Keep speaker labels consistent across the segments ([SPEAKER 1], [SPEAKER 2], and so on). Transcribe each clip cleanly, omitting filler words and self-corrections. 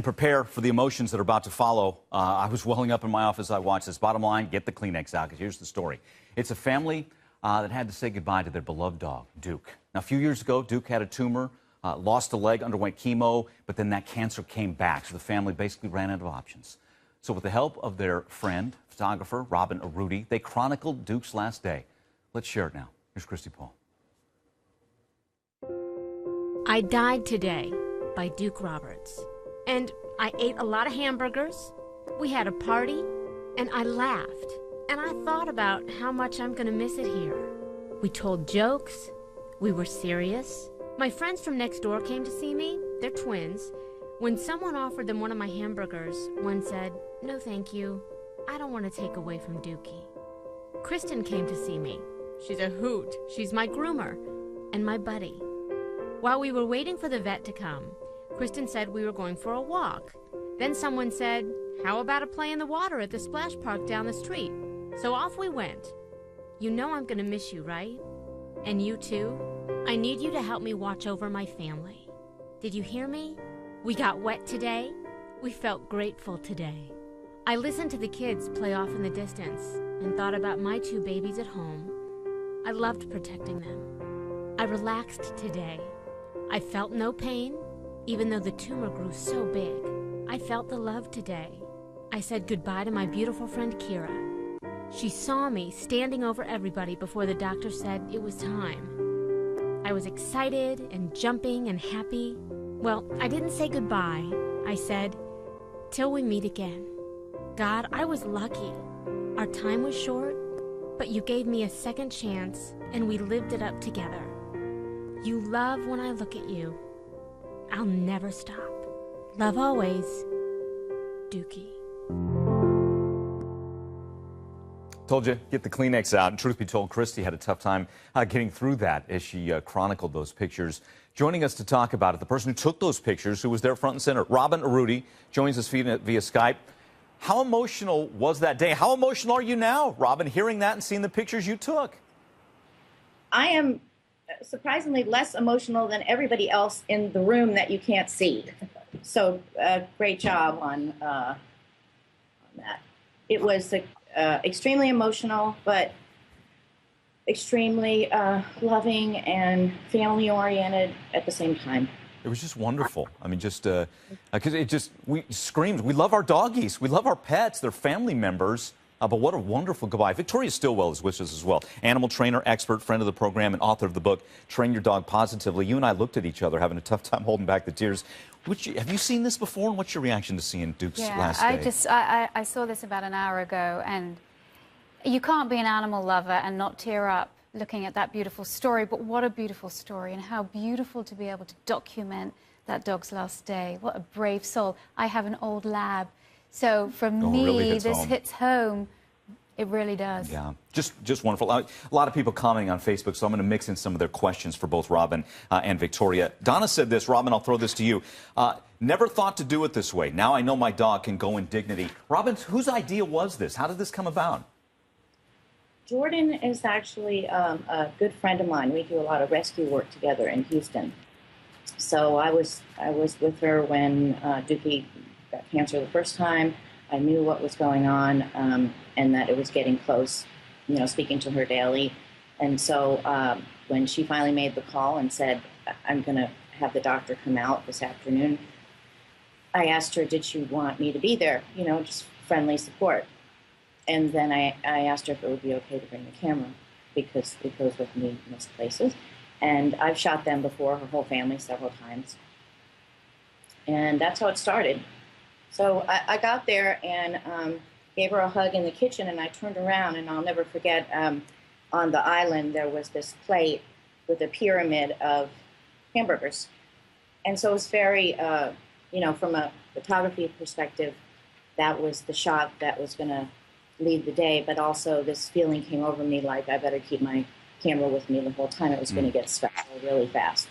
[SPEAKER 1] Prepare for the emotions that are about to follow. I was welling up in my office as I watched this. Bottom line, get the Kleenex out, because here's the story. It's a family that had to say goodbye to their beloved dog, Duke. Now, a few years ago, Duke had a tumor, lost a leg, underwent chemo, but then that cancer came back, so the family basically ran out of options. So with the help of their friend, photographer, Robyn Arouty, they chronicled Duke's last day. Let's share it now. Here's Christy Paul.
[SPEAKER 2] I Died Today by Duke Roberts. And I ate a lot of hamburgers, we had a party, and I laughed. And I thought about how much I'm gonna miss it here. We told jokes, we were serious. My friends from next door came to see me, they're twins. When someone offered them one of my hamburgers, one said, "No thank you, I don't want to take away from Dookie." Kristen came to see me. She's a hoot, she's my groomer, and my buddy. While we were waiting for the vet to come, Kristen said we were going for a walk. Then someone said, "How about a play in the water at the splash park down the street?" So off we went. You know I'm gonna miss you, right? And you too? I need you to help me watch over my family. Did you hear me? We got wet today. We felt grateful today. I listened to the kids play off in the distance and thought about my two babies at home. I loved protecting them. I relaxed today. I felt no pain. Even though the tumor grew so big, I felt the love today. I said goodbye to my beautiful friend Kira. She saw me standing over everybody before the doctor said it was time. I was excited and jumping and happy. Well, I didn't say goodbye. I said, "Till we meet again." God, I was lucky. Our time was short, but you gave me a second chance and we lived it up together. You love when I look at you. I'll never stop. Love always, Dookie.
[SPEAKER 1] Told you, get the Kleenex out. And truth be told, Christy had a tough time getting through that as she chronicled those pictures. Joining us to talk about it, the person who took those pictures, who was there front and center, Robyn Arouty, joins us via Skype. How emotional was that day? How emotional are you now, Robyn, hearing that and seeing the pictures you took?
[SPEAKER 3] I am surprisingly less emotional than everybody else in the room that you can't see. So great job on that. It was extremely emotional, but extremely loving and family-oriented at the same time.
[SPEAKER 1] It was just wonderful. I mean, just because we screamed. We love our doggies. We love our pets. They're family members. But what a wonderful goodbye. Victoria Stillwell is with us as well. Animal trainer, expert, friend of the program, and author of the book, Train Your Dog Positively. You and I looked at each other, having a tough time holding back the tears. Have you seen this before, and what's your reaction to seeing Duke's last day?
[SPEAKER 4] I saw this about an hour ago, and you can't be an animal lover and not tear up looking at that beautiful story. But what a beautiful story, and how beautiful to be able to document that dog's last day. What a brave soul. I have an old lab. So for me,
[SPEAKER 1] really
[SPEAKER 4] this hits home. It really does.
[SPEAKER 1] Yeah, just wonderful. A lot of people commenting on Facebook, so I'm going to mix in some of their questions for both Robyn and Victoria. Donna said this. Robyn, I'll throw this to you. Never thought to do it this way. Now I know my dog can go in dignity. Robyn, whose idea was this? How did this come about?
[SPEAKER 3] Jordan is actually a good friend of mine. We do a lot of rescue work together in Houston. So I was with her when Dookie got cancer the first time. I knew what was going on and that it was getting close, you know, speaking to her daily. And so when she finally made the call and said, "I'm going to have the doctor come out this afternoon," I asked her, did she want me to be there? You know, just friendly support. And then I asked her if it would be okay to bring the camera, because it goes with me most places. And I've shot them before, her whole family, several times. And that's how it started. So I got there and gave her a hug in the kitchen, and I turned around, and I'll never forget, on the island there was this plate with a pyramid of hamburgers. And so it was very, you know, from a photography perspective, that was the shot that was going to lead the day, but also this feeling came over me like I better keep my camera with me the whole time. It was going to get special really fast.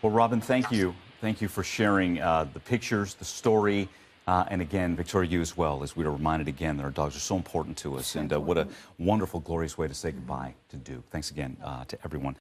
[SPEAKER 1] Well, Robyn, thank you. Thank you for sharing the pictures, the story, and again, Victoria, you as well, as we were reminded again that our dogs are so important to us. And what a wonderful, glorious way to say goodbye to Duke. Thanks again to everyone.